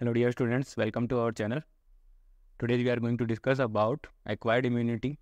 Hello dear students, welcome to our channel. Today we are going to discuss about acquired immunity,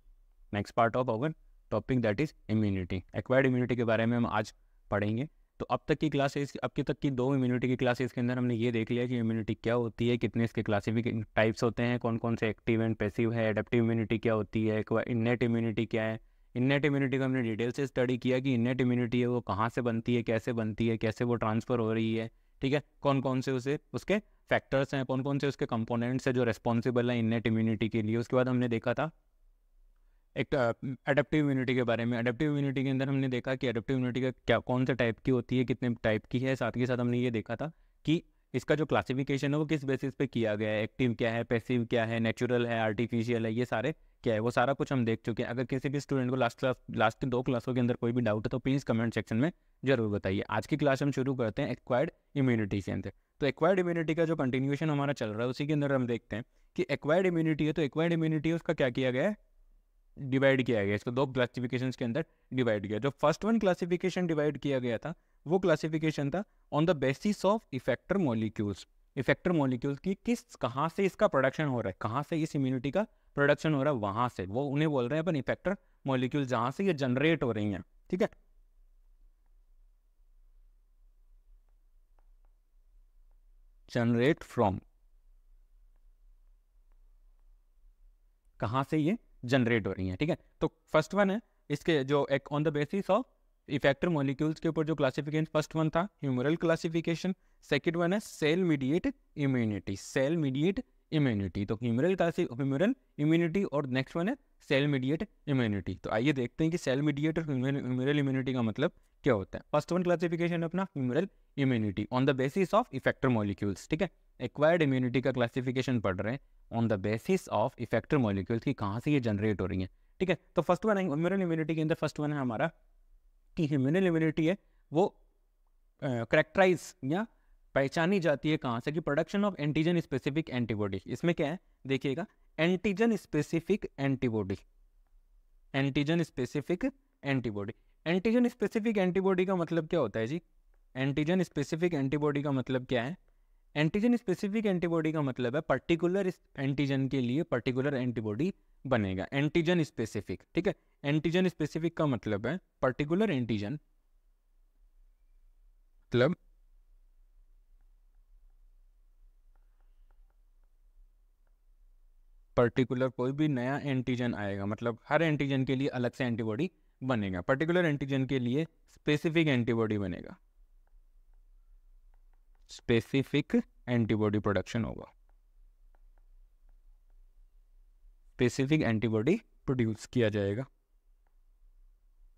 next part of our topic that is immunity. Acquired immunity के बारे में हम आज पढ़ेंगे. तो अब तक की दो इम्यूनिटी की क्लासेस के अंदर हमने ये देख लिया कि इम्यूनिटी क्या होती है, कितने इसके क्लासिफिकेशन टाइप्स होते हैं, कौन कौन से एक्टिव एंड पैसिव है, एडेप्टिव इम्यूनिटी क्या होती है, इन्नेट इम्यूनिटी क्या है. इन्नेट इम्यूनिटी का हमने डिटेल से स्टडी किया कि इन्नेट इम्यूनिटी है वो कहाँ से बनती है, कैसे वो ट्रांसफ़र हो रही है. ठीक है, कौन कौन से उसके फैक्टर्स हैं, कौन कौन से उसके कंपोनेंट्स हैं जो रिस्पॉन्सिबल हैं इन्नेट इम्यूनिटी के लिए. उसके बाद हमने देखा था एक एडेप्टिव इम्यूनिटी के बारे में. एडेप्टिव इम्यूनिटी के अंदर हमने देखा कि एडेप्टिव इम्यूनिटी का क्या कौन से टाइप की होती है, कितने टाइप की है. साथ के साथ हमने ये देखा था कि इसका जो क्लासिफिकेशन है वो किस बेसिस पे किया गया है, एक्टिव क्या है, पैसिव क्या है, नेचुरल है, आर्टिफिशियल है, ये सारे क्या है वो सारा कुछ हम देख चुके हैं. अगर किसी भी स्टूडेंट को लास्ट की दो क्लासों के अंदर कोई भी डाउट है तो प्लीज़ कमेंट सेक्शन में जरूर बताइए. आज की क्लास हम शुरू करते हैं एक्वायर्ड इम्यूनिटी के अंदर. तो एक्वायर्ड इम्यूनिटी का जो कंटिन्यूएशन हमारा चल रहा है उसी के अंदर हम देखते हैं कि एक्वायर्ड इम्यूनिटी है तो एक्वायर्ड इम्यूनिटी है उसका क्या किया गया है, डिवाइड किया गया. इसको दो क्लासिफिकेशन के अंदर डिवाइड किया. जो फर्स्ट वन क्लासिफिकेशन डिवाइड किया गया था वो क्लासिफिकेशन था on the basis of effector molecules. Effector molecules की कहाँ से इसका प्रोडक्शन हो रहा है, कहाँ से इस इम्यूनिटी का प्रोडक्शन हो रहा है, वहाँ से वो उन्हें बोल रहे हैं अपन इफेक्टर मॉलिक्यूल, जहाँ से ये जनरेट हो रही हैं. ठीक है, जनरेट फ्रॉम, कहाँ से ये जनरेट हो रही हैं. ठीक है, तो फर्स्ट वन है इसके जो एक on the basis of effector molecules के ऊपर जो क्लासिफिकेशन फर्स्ट वन था ह्यूमरल क्लासिफिकेशन. सेकंड वन है cell mediate immunity. Cell mediate immunity, तो ह्यूमरल इम्यूनिटी और नेक्स्ट वन है सेल मीडिएट इम्यूनिटी. तो आइए देखते हैं कि सेल मीडिएट और ह्यूमरल इम्यूनिटी का मतलब क्या होता है. फर्स्ट वन क्लासिफिकेशन अपना humoral immunity on the basis of effector molecules. ठीक है, एक्वायर्ड इम्यूनिटी का क्लासिफिकेशन पढ़ रहे हैं on the basis of effector molecules की कहाँ से ये जनरेट हो रही हैं. ठीक है, तो फर्स्ट वन है ह्यूमरल इम्यूनिटी के अंदर फर्स्ट वन है हमारा कि ह्यूमरल इम्यूनिटी है वो करेक्टराइज या पहचानी जाती है कहाँ से, कि production of antigen specific antibody. इसमें क्या है देखिएगा, antigen specific antibody, antigen specific antibody. Antigen specific antibody का मतलब क्या होता है जी, एंटीजन स्पेसिफिक एंटीबॉडी का मतलब क्या है. एंटीजन स्पेसिफिक एंटीबॉडी का मतलब है पर्टिकुलर एंटीजन के लिए पर्टिकुलर एंटीबॉडी बनेगा. एंटीजन स्पेसिफिक, ठीक है, एंटीजन स्पेसिफिक का मतलब है पर्टिकुलर एंटीजन, मतलब पर्टिकुलर कोई भी नया एंटीजन आएगा, मतलब हर एंटीजन के लिए अलग से एंटीबॉडी बनेगा. पर्टिकुलर एंटीजन के लिए स्पेसिफिक एंटीबॉडी बनेगा, स्पेसिफिक एंटीबॉडी प्रोडक्शन होगा, स्पेसिफिक एंटीबॉडी प्रोड्यूस किया जाएगा,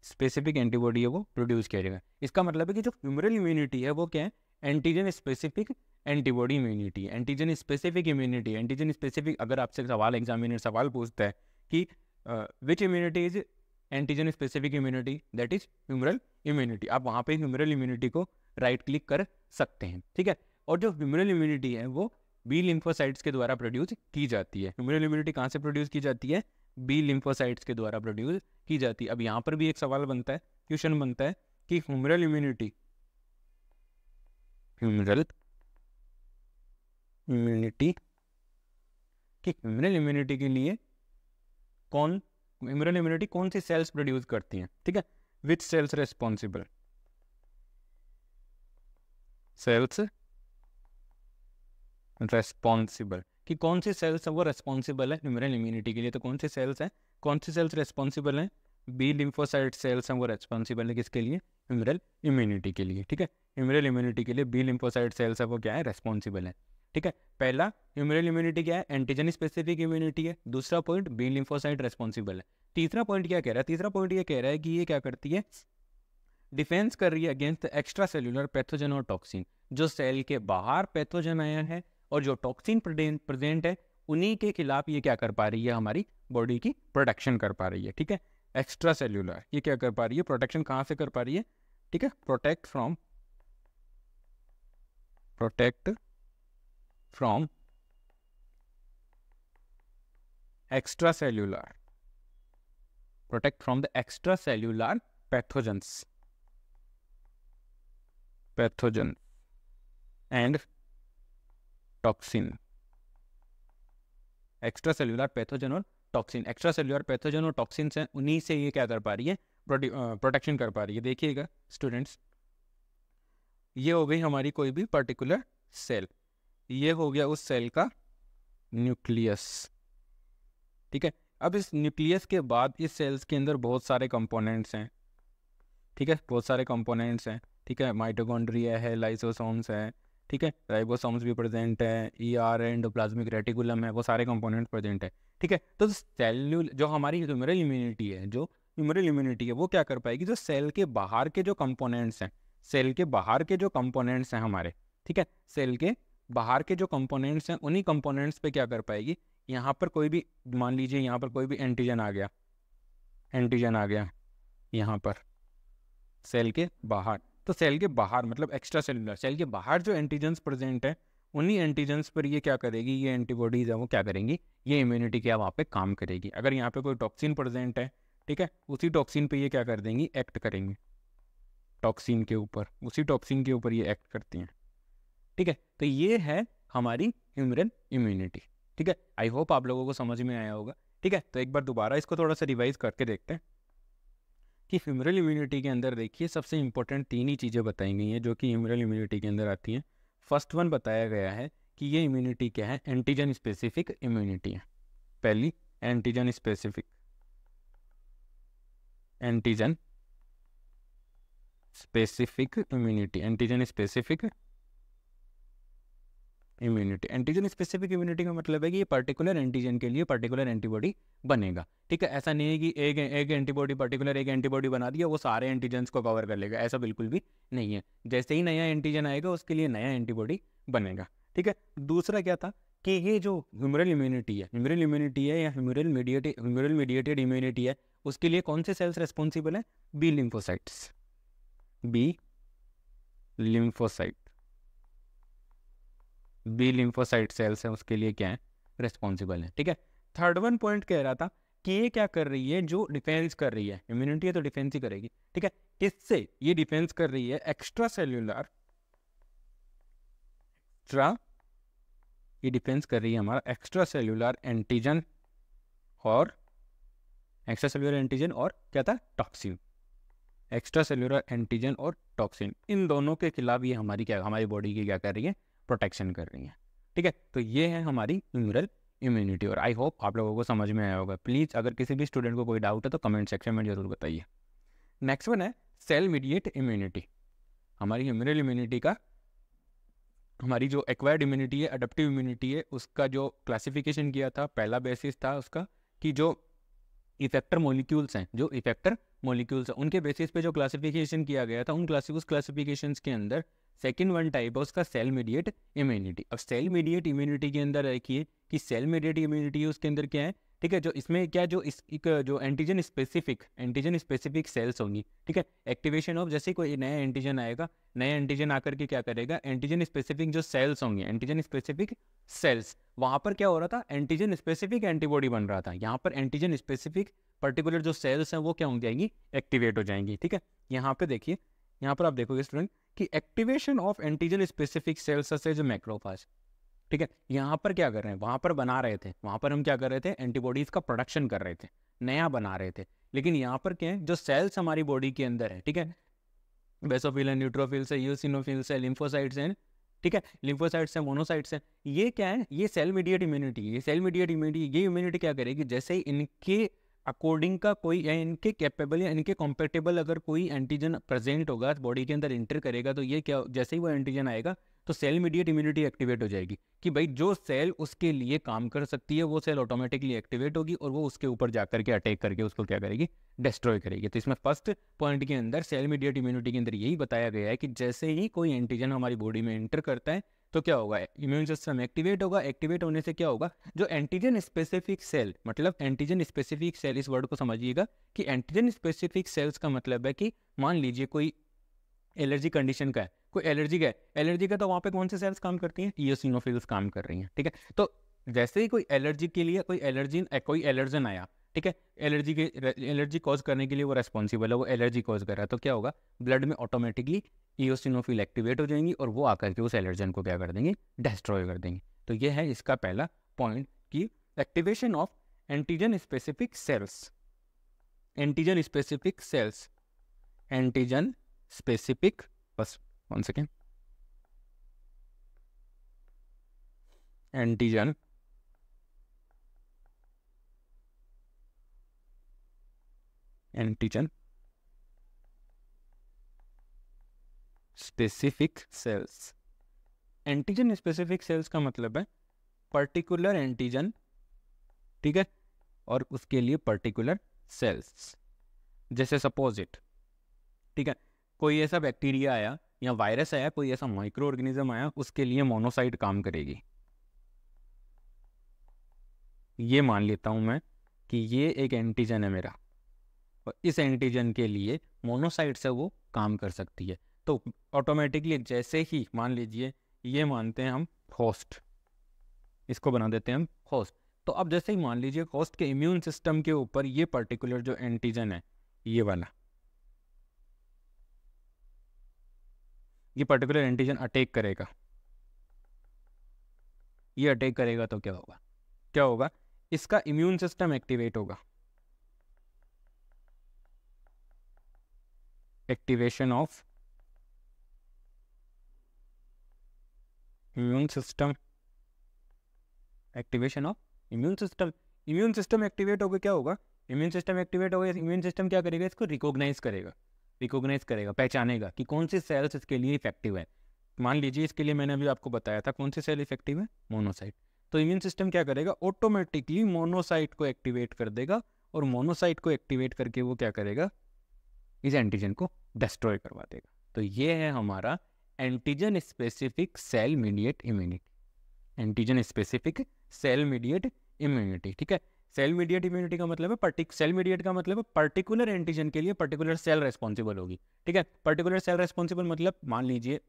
स्पेसिफिक एंटीबॉडी है वो प्रोड्यूस किया जाएगा. इसका मतलब है कि जो ह्यूमरल इम्यूनिटी है वो क्या है, एंटीजन स्पेसिफिक एंटीबॉडी इम्यूनिटी है. Antigen specific immunity, antigen specific, अगर आपसे एग्जामिनर सवाल पूछता है कि which immunity is antigen specific immunity, that is humoral immunity, आप वहाँ पे ह्यूमरल इम्यूनिटी को राइट क्लिक कर सकते हैं. ठीक है, और जो ह्यूमरल इम्यूनिटी है वो बी लिम्फोसाइट्स के द्वारा प्रोड्यूस की जाती है. ह्यूमरल इम्यूनिटी कहाँ से प्रोड्यूस की जाती है, बी लिम्फोसाइट्स के द्वारा प्रोड्यूस की जाती है. अब यहाँ पर भी एक सवाल बनता है, क्वेश्चन बनता है कि ह्यूमरल इम्यूनिटी, ह्यूमरल इम्यूनिटी कि ह्यूमरल इम्यूनिटी के लिए ह्यूमरल इम्यूनिटी कौन सी सेल्स प्रोड्यूस करती हैं. ठीक है, विच सेल्स रेस्पॉन्सिबल, सेल्स रेस्पॉन्सिबल, कि कौन सी सेल्स है वो रेस्पॉन्सिबल है ह्यूमरल इम्यूनिटी के लिए. तो कौन सी सेल्स हैं, कौन सी सेल्स रेस्पॉन्सिबल हैं, बी लिम्फोसाइट सेल्स हैं वो रेस्पॉन्सिबल है किसके लिए, ह्यूमरल इम्यूनिटी के लिए. ठीक है, ह्यूमरल इम्यूनिटी के लिए बी लिम्फोसाइट सेल्स है वो क्या है, रेस्पॉन्सिबल है. ठीक है, पहला ह्यूमरल इम्यूनिटी क्या है, एंटीजन स्पेसिफिक इम्यूनिटी है. दूसरा पॉइंट बी लिम्फोसाइट रेस्पॉन्सिबल है. तीसरा पॉइंट क्या कह रहा है, तीसरा पॉइंट ये कह रहा है कि ये क्या करती है, डिफेंस कर रही है अगेंस्ट एक्स्ट्रा सेल्यूलर पैथोजन और टॉक्सिन. जो सेल के बाहर पैथोजन आया है और जो टॉक्सिन प्रेजेंट है उन्हीं के खिलाफ ये क्या कर पा रही है, हमारी बॉडी की प्रोटेक्शन कर पा रही है. ठीक है, एक्स्ट्रा सेल्यूलर ये क्या कर पा रही है, प्रोटेक्शन कहाँ से कर पा रही है. ठीक है, protect from extra cellular, protect from the extra cellular pathogens and toxin, extra cellular pathogen और टॉक्सिन। एक्स्ट्रा सेल्यूलर पैथोजन और टॉक्सिन से उन्हीं से ये क्या कर पा रही है, प्रोटेक्शन कर पा रही है। देखिएगा स्टूडेंट्स, ये हो गई हमारी कोई भी पर्टिकुलर सेल, ये हो गया उस सेल का न्यूक्लियस, ठीक है। अब इस न्यूक्लियस के बाद इस सेल्स के अंदर बहुत सारे कंपोनेंट्स हैं, ठीक है, बहुत सारे कंपोनेंट्स हैं, ठीक है। माइटोकॉन्ड्रिया है, लाइसोसोम्स है, ठीक है, राइबोसोम्स भी प्रेजेंट है, ईआर एंडोप्लाज्मिक रेटिकुलम है, वो सारे कंपोनेंट्स प्रेजेंट है, ठीक है। तो सेल्यूल जो हमारी ह्यूमरल इम्यूनिटी है, जो ह्यूमरल इम्यूनिटी है वो क्या कर पाएगी, जो सेल के बाहर के जो कंपोनेंट्स हैं, सेल के बाहर के जो कंपोनेंट्स हैं हमारे, ठीक है, सेल के बाहर के जो कंपोनेंट्स हैं उन्हीं कंपोनेंट्स पे क्या कर पाएगी, यहाँ पर कोई भी मान लीजिए यहाँ पर कोई भी एंटीजन आ गया, एंटीजन आ गया यहाँ पर सेल के बाहर, तो सेल के बाहर मतलब एक्स्ट्रा सेलुलर, सेल के बाहर जो एंटीजन्स प्रेजेंट है उन्हीं एंटीजन्स पर ये क्या करेगी, ये एंटीबॉडीज है वो क्या करेंगी, ये इम्यूनिटी क्या वहाँ पे काम करेगी। अगर यहाँ पे कोई टॉक्सिन प्रेजेंट है, ठीक है, उसी टॉक्सिन पे ये क्या कर देंगी, एक्ट करेंगे, टॉक्सिन के ऊपर, उसी टॉक्सिन के ऊपर ये एक्ट करती हैं, ठीक है। तो ये है हमारी ह्यूमरल इम्यूनिटी, ठीक है। आई होप आप लोगों को समझ में आया होगा, ठीक है। तो एक बार दोबारा इसको थोड़ा सा रिवाइज करके देखते हैं कि ह्यूमरल इम्यूनिटी के अंदर देखिए सबसे इंपॉर्टेंट 3 ही चीज़ें बताई गई हैं जो कि ह्यूमरल इम्यूनिटी के अंदर आती हैं। फर्स्ट वन बताया गया है कि ये इम्यूनिटी क्या है, एंटीजन स्पेसिफिक इम्यूनिटी है। पहली antigen specific, antigen specific immunity, antigen specific immunity. Antigen specific immunity का मतलब है कि ये पर्टिकुलर एंटीजन के लिए पर्टिकुलर एंटीबॉडी बनेगा, ठीक है। ऐसा नहीं है कि एक एंटीबॉडी पर्टिकुलर एक एंटीबॉडी बना दिया वो सारे एंटीजन्स को कवर कर लेगा, ऐसा बिल्कुल भी नहीं है। जैसे ही नया एंटीजन आएगा उसके लिए नया एंटीबॉडी बनेगा, ठीक है। दूसरा क्या था कि ये जो ह्यूमरल इम्यूनिटी है, ह्यूमरल इम्यूनिटी है या ह्यूमरल मीडिएटेड इम्यूनिटी है, उसके लिए कौन से सेल्स रेस्पॉन्सिबल है, B lymphocytes, B lymphocyte, B lymphocyte cells है उसके लिए क्या है, रिस्पॉन्सिबल है, ठीक है। थर्ड वन पॉइंट कह रहा था कि ये क्या कर रही है, जो डिफेंस कर रही है, इम्यूनिटी है तो डिफेंस ही करेगी, ठीक है। किससे ये डिफेंस कर रही है, एक्स्ट्रा सेल्यूलर, ये डिफेंस कर रही है हमारा एक्स्ट्रा सेल्यूलर एंटीजन और एक्स्ट्रा सेल्यूलर एंटीजन और क्या था, टॉक्सिन, एक्स्ट्रा सेल्यूलर एंटीजन और टॉक्सिन, इन दोनों के खिलाफ ये हमारी क्या, हमारी बॉडी की क्या कर रही है, प्रोटेक्शन कर रही है, ठीक है। तो ये है हमारी ह्यूमरल इम्यूनिटी और आई होप आप लोगों को समझ में आया होगा। प्लीज़ अगर किसी भी स्टूडेंट को कोई डाउट है तो कमेंट सेक्शन में जरूर बताइए। नेक्स्ट वन है सेल मीडिएट इम्यूनिटी। हमारी ह्यूमरल इम्यूनिटी का, हमारी जो एक्वायर्ड इम्यूनिटी है, अडेप्टिव इम्यूनिटी है, उसका जो क्लासिफिकेशन किया था, पहला बेसिस था उसका कि जो इफेक्टर मॉलिक्यूल्स हैं, जो इफेक्टर मॉलिक्यूल्स हैं उनके बेसिस पे जो क्लासिफिकेशन किया गया था, उस क्लासिफिकेशंस के अंदर सेकंड वन टाइप है उसका सेल मीडिएट इम्यूनिटी। अब सेल मीडिएट इम्यूनिटी के अंदर देखिए कि सेल मीडिएट इम्यूनिटी है उसके अंदर क्या है, ठीक है, जो इसमें क्या जो जो एंटीजन स्पेसिफिक सेल्स होंगी, ठीक है। एक्टिवेशन ऑफ, जैसे कोई नया एंटीजन आएगा, नया एंटीजन आकर के क्या करेगा, एंटीजन स्पेसिफिक जो सेल्स होंगे, एंटीजन स्पेसिफिक सेल्स, वहाँ पर क्या हो रहा था, एंटीजन स्पेसिफिक एंटीबॉडी बन रहा था। यहाँ पर एंटीजन स्पेसिफिक पर्टिकुलर जो सेल्स हैं वो क्या हो जाएंगी, एक्टिवेट हो जाएंगी, ठीक है। यहाँ पे देखिए, यहाँ पर आप देखोगे स्टूडेंट कि activation of antigen specific sales such macrophage, ठीक है। यहाँ पर क्या कर रहे हैं, वहाँ पर बना रहे थे, वहाँ पर हम क्या कर रहे थे, एंटीबॉडीज का प्रोडक्शन कर रहे थे, नया बना रहे थे। लेकिन यहाँ पर क्या है, जो सेल्स हमारी बॉडी के अंदर है, ठीक है, बेसोफिल है, न्यूट्रोफिल्स है, यूसिनोफिल्स है, लिम्फोसाइट्स हैं, ठीक है, लिम्फोसाइट्स हैं, मोनोसाइट्स हैं, ये क्या है, ये सेल मीडिएट इम्यूनिटी, ये सेल मीडिएट इम्यूनिटी, ये इम्यूनिटी क्या करेगी, जैसे ही इनके अकॉर्डिंग का कोई या इनके कैपेबल या इनके कॉम्पेटेबल अगर कोई एंटीजन प्रेजेंट होगा बॉडी के अंदर इंटर करेगा, तो ये क्या, जैसे ही वो एंटीजन आएगा तो सेल मीडिएट इम्यूनिटी एक्टिवेट हो जाएगी कि भाई जो सेल उसके लिए काम कर सकती है वो सेल ऑटोमेटिकली एक्टिवेट होगी और वो उसके ऊपर जाकर के अटैक करके उसको क्या करेगी, डिस्ट्रॉय करेगी। तो इसमें फर्स्ट पॉइंट के अंदर सेल मीडिएट इम्यूनिटी के अंदर यही बताया गया है कि जैसे ही कोई एंटीजन हमारी बॉडी में एंटर करता है तो क्या होगा, इम्यून सिस्टम एक्टिवेट होगा, एक्टिवेट होने से क्या होगा, जो एंटीजन स्पेसिफिक सेल, मतलब एंटीजन स्पेसिफिक सेल, इस वर्ड को समझिएगा कि एंटीजन स्पेसिफिक सेल्स का मतलब है कि मान लीजिए कोई एलर्जी कंडीशन का है, कोई एलर्जी का है, एलर्जी का तो वहाँ पे कौन से सेल्स काम करती हैं, इयोसिनोफिल्स काम कर रही हैं, ठीक है। तो जैसे ही कोई एलर्जी के लिए कोई एलर्जन आया, ठीक है। एलर्जी कॉज करने के लिए वो रेस्पॉन्सिबल है, वो एलर्जी कॉज कर रहा है, तो क्या होगा, ब्लड में ऑटोमेटिकली इयोसिनोफिल एक्टिवेट हो जाएंगी और वो आकर के उस एलर्जन को क्या कर देंगे, डिस्ट्रॉय कर देंगे। तो ये है इसका पहला पॉइंट कि activation of antigen specific sales. Antigen specific sales, antigen specific, बस 1 second, antigen specific sales. Antigen specific sales का मतलब है पर्टिकुलर एंटीजन, ठीक है, और उसके लिए पर्टिकुलर सेल्स। जैसे सपोज इट, ठीक है, कोई ऐसा बैक्टीरिया आया या वायरस आया, कोई ऐसा माइक्रो ऑर्गेनिज्म आया, उसके लिए मोनोसाइट काम करेगी। ये मान लेता हूं मैं कि ये एक एंटीजन है मेरा, और इस एंटीजन के लिए मोनोसाइट से वो काम कर सकती है। तो ऑटोमेटिकली जैसे ही मान लीजिए ये मानते हैं हम होस्ट, इसको बना देते हैं हम होस्ट। तो अब जैसे ही मान लीजिए होस्ट के इम्यून सिस्टम के ऊपर ये पर्टिकुलर जो एंटीजन है, ये वाला, ये पर्टिकुलर एंटीजन अटैक करेगा, ये अटैक करेगा तो क्या होगा, क्या होगा, इसका इम्यून सिस्टम एक्टिवेट होगा। Activation of immune system, activation of immune system. Immune system activate होगा, क्या होगा, इम्यून सिस्टम एक्टिवेट होगा, इम्यून सिस्टम क्या करेगा, इसको रिकॉग्नाइज करेगा, पहचानेगा कि कौन सी सेल्स इसके लिए इफेक्टिव है। मान लीजिए इसके लिए मैंने अभी आपको बताया था कौन सी सेल इफेक्टिव है, मोनोसाइट। तो इम्यून सिस्टम क्या करेगा, ऑटोमेटिकली मोनोसाइट को एक्टिवेट कर देगा, और मोनोसाइट को एक्टिवेट करके वो क्या करेगा, इस एंटीजन को डिस्ट्रॉय करवा देगा। तो ये है हमारा antigen specific cell mediate immunity. Antigen specific cell mediate immunity, ठीक है। सेल मीडिएट इम्यूनिटी का मतलब है सेल मीडिएट का मतलब है पर्टिकुलर एंटीजन के लिए पर्टिकुलर सेल रेस्पॉन्सिबल होगी, ठीक है। पर्टिकुलर सेल रेस्पॉन्सिबल मतलब मान लीजिए,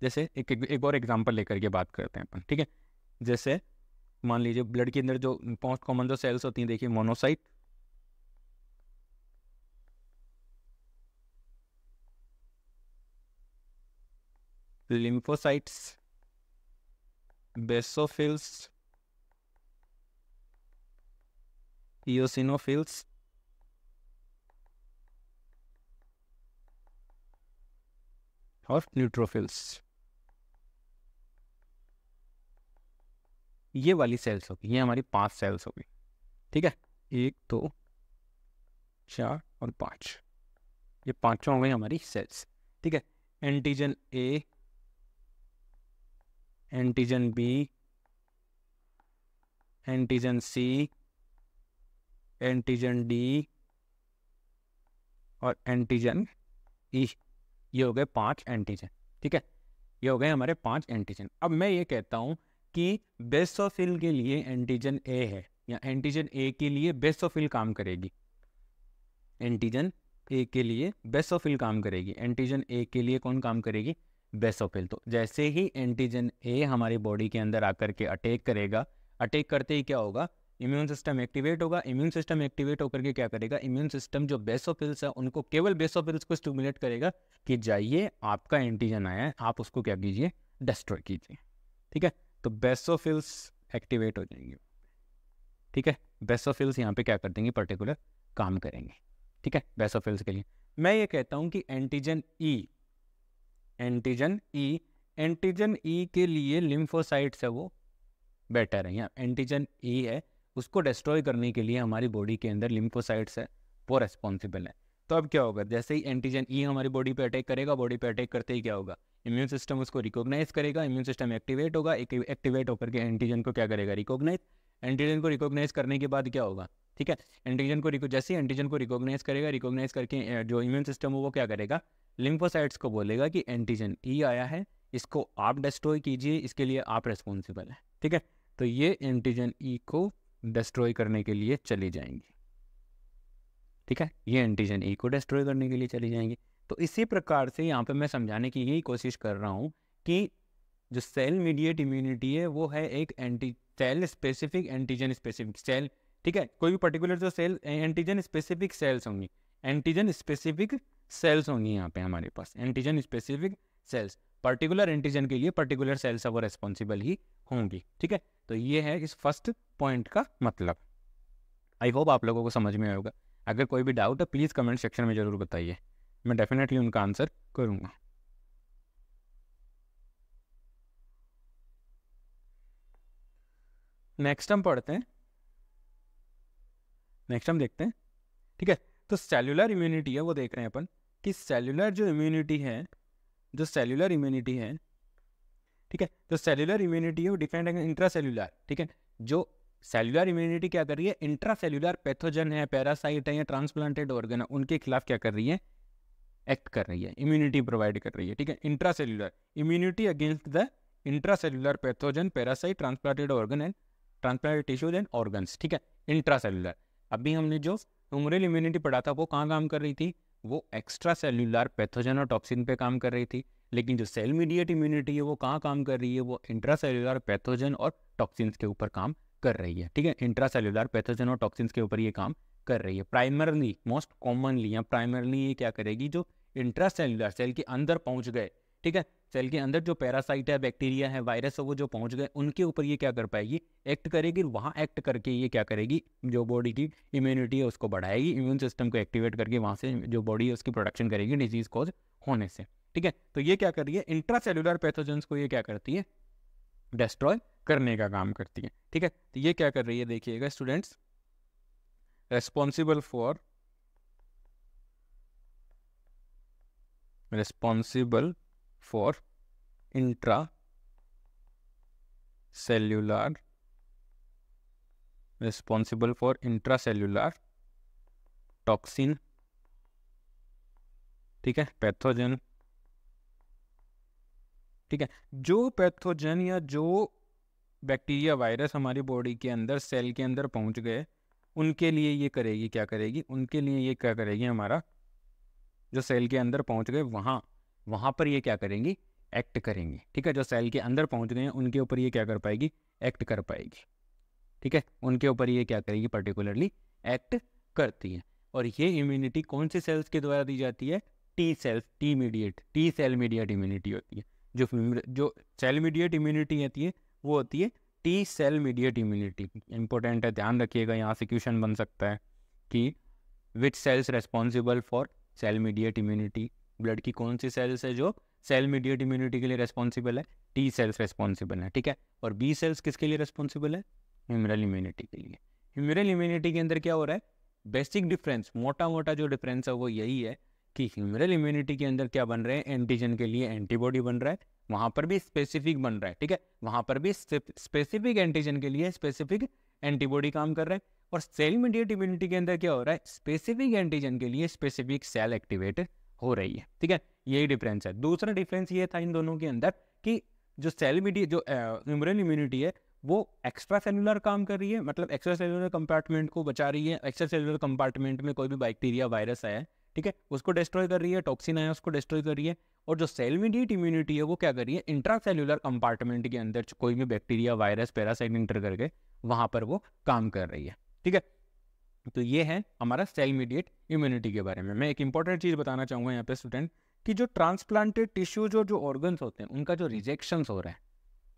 जैसे एक और एग्जांपल लेकर के बात करते हैं अपन, ठीक है। जैसे मान लीजिए ब्लड के अंदर जो मोस्ट कॉमन जो सेल्स होती हैं, देखिए मोनोसाइट, लिम्फोसाइट्स, बेसोफिल्स, इयोसिनोफिल्स, और न्यूट्रोफिल्स। ये वाली सेल्स होगी, ये हमारी 5 सेल्स होगी, ठीक है। 1 2 4 और 5, ये पांचों हो गई हमारी सेल्स, ठीक है। Antigen A, antigen B, antigen C, antigen D और एंटीजन ई, ये हो गए 5 एंटीजन, ठीक है। ये हो गए हमारे 5 एंटीजन। अब मैं ये कहता हूँ कि बेसोफिल के लिए एंटीजन ए है, या एंटीजन ए के लिए बेसोफिल काम करेगी, एंटीजन ए के लिए बेसोफिल काम करेगी, एंटीजन ए के लिए कौन काम करेगी, बेसोफिल। तो जैसे ही एंटीजन ए हमारी बॉडी के अंदर आकर के अटैक करेगा, अटैक करते ही क्या होगा, इम्यून सिस्टम एक्टिवेट होगा। इम्यून सिस्टम एक्टिवेट होकर के क्या करेगा, इम्यून सिस्टम जो बेसोफिल्स है उनको, केवल बेसोफिल्स को स्टिमुलेट करेगा कि जाइए आपका एंटीजन आया है, आप उसको क्या कीजिए, डिस्ट्रॉय कीजिए, ठीक है। तो बेसोफिल्स एक्टिवेट हो जाएंगे, ठीक है। बेसोफिल्स यहाँ पे क्या कर देंगे, पर्टिकुलर काम करेंगे, ठीक है, बेसोफिल्स के लिए। मैं ये कहता हूँ कि एंटीजन ई, एंटीजन ई के लिए लिम्फोसाइट्स है वो बेटर है, यहाँ एंटीजन ई है, उसको डिस्ट्रॉय करने के लिए हमारी बॉडी के अंदर लिम्फोसाइट्स है, वो रेस्पॉन्सिबल है। तो अब क्या होगा, जैसे ही एंटीजन ई हमारी बॉडी पे अटैक करेगा, बॉडी पे अटैक करते ही क्या होगा, इम्यून सिस्टम उसको रिकॉग्नाइज करेगा, इम्यून सिस्टम एक्टिवेट होगा, एक्टिवेट होकर के एंटीजन को क्या करेगा, रिकॉग्नाइज। एंटीजन को रिकॉग्नाइज करने के बाद क्या होगा, ठीक है, एंटीजन को जैसे एंटीजन को रिकॉग्नाइज करेगा, रिकॉग्नाइज करके जो इम्यून सिस्टम है वो क्या करेगा, लिम्फोसाइट्स को बोलेगा कि एंटीजन ई आया है, इसको आप डिस्ट्रॉय कीजिए, इसके लिए आप रेस्पॉन्सिबल है, ठीक है। तो ये एंटीजन ई को डिस्ट्रॉय करने के लिए चली जाएंगी, ठीक है, ये एंटीजन ई को डिस्ट्रॉय करने के लिए चली जाएंगी। तो इसी प्रकार से यहाँ पे मैं समझाने की यही कोशिश कर रहा हूँ कि जो सेल मीडिएट इम्यूनिटी है वो है एक cell specific antigen specific. Cell ठीक है, कोई भी पर्टिकुलर जो सेल एंटीजन स्पेसिफिक सेल्स होंगी, एंटीजन स्पेसिफिक सेल्स होंगी यहाँ पे हमारे पास, antigen specific cells, particular antigen के लिए पर्टिकुलर सेल्स वो रेस्पॉन्सिबल ही होंगी। ठीक है, तो ये है इस फर्स्ट पॉइंट का मतलब। आई होप आप लोगों को समझ में आएगा। अगर कोई भी डाउट है प्लीज़ कमेंट सेक्शन में ज़रूर बताइए, मैं डेफिनेटली उनका आंसर करूँगा। नेक्स्ट हम पढ़ते हैं, नेक्स्ट हम देखते हैं। ठीक है, तो सेल्यूलर इम्यूनिटी है वो देख रहे हैं अपन कि सेल्यूलर जो इम्यूनिटी है, जो सेल्यूलर इम्यूनिटी है, ठीक है, तो सेल्यूलर इम्यूनिटी है वो डिफाइंड है इंट्रा सेल्यूलर। ठीक है, जो सेल्यूलर इम्यूनिटी क्या कर रही है, इंट्रा सेल्यूलर पैथोजन है, पैरासाइट है या ट्रांसप्लांटेड ऑर्गन है, उनके खिलाफ क्या कर रही है, एक्ट कर रही है, इम्यूनिटी प्रोवाइड कर रही है। ठीक है, intra cellular immunity against the intra cellular pathogen, parasite, transplanted organ and transplanted tissues and organs. ठीक है, इंट्रा सेल्यूलर। अभी हमने जो ह्यूमरल इम्यूनिटी पढ़ा था वो कहाँ काम कर रही थी, वो एक्स्ट्रा सेल्यूलर पैथोजन और टॉक्सिन पे काम कर रही थी। लेकिन जो सेल मीडिएट इम्यूनिटी है वो कहाँ काम कर रही है, वो इंट्रा सेल्यूलर पैथोजन और टॉक्सिन्स के ऊपर काम कर रही है। ठीक है, इंट्रा सेल्यूलर पैथोजन और टॉक्सिन्स के ऊपर ये काम कर रही है। प्राइमरली, मोस्ट कॉमनली या प्राइमरली ये क्या करेगी, जो इंट्रा सेल्यूलर सेल के अंदर पहुंच गए, ठीक है, सेल के अंदर जो पैरासाइट है, बैक्टीरिया है, वायरस है, वो जो पहुंच गए उनके ऊपर ये क्या कर पाएगी, एक्ट करेगी। वहाँ एक्ट करके ये क्या करेगी, जो बॉडी की इम्यूनिटी है उसको बढ़ाएगी, इम्यून सिस्टम को एक्टिवेट करके वहाँ से जो बॉडी है उसकी प्रोडक्शन करेगी डिजीज कॉज होने से। ठीक है, तो ये क्या कर रही है, इंट्रा सेल्यूलर पैथोजेंस को ये क्या करती है, डिस्ट्रॉय करने का काम करती है। ठीक है, तो ये क्या कर रही है, देखिएगा students, responsible for intracellular toxin, ठीक है, पैथोजन। ठीक है, जो पैथोजन या जो बैक्टीरिया वायरस हमारी बॉडी के अंदर सेल के अंदर पहुंच गए उनके लिए ये करेगी, क्या करेगी, उनके लिए ये क्या करेगी, हमारा जो सेल के अंदर पहुंच गए वहाँ पर ये क्या करेंगी, एक्ट करेंगी। ठीक है, जो सेल के अंदर पहुंच गए हैं उनके ऊपर ये क्या कर पाएगी, एक्ट कर पाएगी। ठीक है, उनके ऊपर ये क्या करेगी, पर्टिकुलरली एक्ट करती है। और ये इम्यूनिटी कौन से सेल्स के द्वारा दी जाती है, T cells, T cell mediate immunity होती है। जो सेल मीडिएट इम्यूनिटी होती है वो होती है T cell mediate immunity. Important है, ध्यान रखिएगा, यहाँ से क्वेश्चन बन सकता है कि which cells responsible for cell mediate immunity, blood की कौन सी सेल्स है जो सेल मीडिएट इम्यूनिटी के लिए रेस्पॉन्सिबल है, टी सेल्स रेस्पॉन्सिबल है। ठीक है, और बी सेल्स किसके लिए रेस्पॉन्सिबल है, ह्यूमरल इम्यूनिटी के लिए। ह्यूमरल इम्यूनिटी के अंदर क्या हो रहा है, बेसिक डिफरेंस, मोटा जो डिफरेंस है वो यही है कि ह्यूमरल इम्यूनिटी के अंदर क्या बन रहे हैं, एंटीजन के लिए एंटीबॉडी बन रहा है, वहाँ पर भी स्पेसिफिक बन रहा है। ठीक है, वहाँ पर भी स्पेसिफिक एंटीजन के लिए स्पेसिफिक एंटीबॉडी काम कर रहा है। और सेल मीडिएट इम्यूनिटी के अंदर क्या हो रहा है, स्पेसिफिक एंटीजन के लिए स्पेसिफिक सेल एक्टिवेट हो रही है। ठीक है, यही डिफरेंस है। दूसरा डिफरेंस ये था इन दोनों के अंदर कि जो सेल मीडिएट, जो ह्यूमरल इम्यूनिटी है वो एक्स्ट्रा सेलुलर काम कर रही है, मतलब एक्स्ट्रा सेलुलर कंपार्टमेंट को बचा रही है। एक्स्ट्रा सेलुलर कंपार्टमेंट में कोई भी बैक्टीरिया वायरस आया है, ठीक है, उसको डिस्ट्रॉय कर रही है, टॉक्सिन आया उसको डिस्ट्रॉय कर रही है। और जो सेल मीडिएट इम्यूनिटी है वो क्या कर रही है, इंट्रा सेलुलर कंपार्टमेंट के अंदर कोई भी बैक्टीरिया वायरस पैरासाइट इंटर करके वहाँ पर वो काम कर रही है। ठीक है, तो ये है हमारा सेल मीडिएट इम्यूनिटी के बारे में। मैं एक इंपॉर्टेंट चीज़ बताना चाहूँगा यहाँ पे स्टूडेंट, कि जो ट्रांसप्लांटेड टिश्यूज और जो ऑर्गन्स होते हैं उनका जो रिजेक्शन हो रहा है,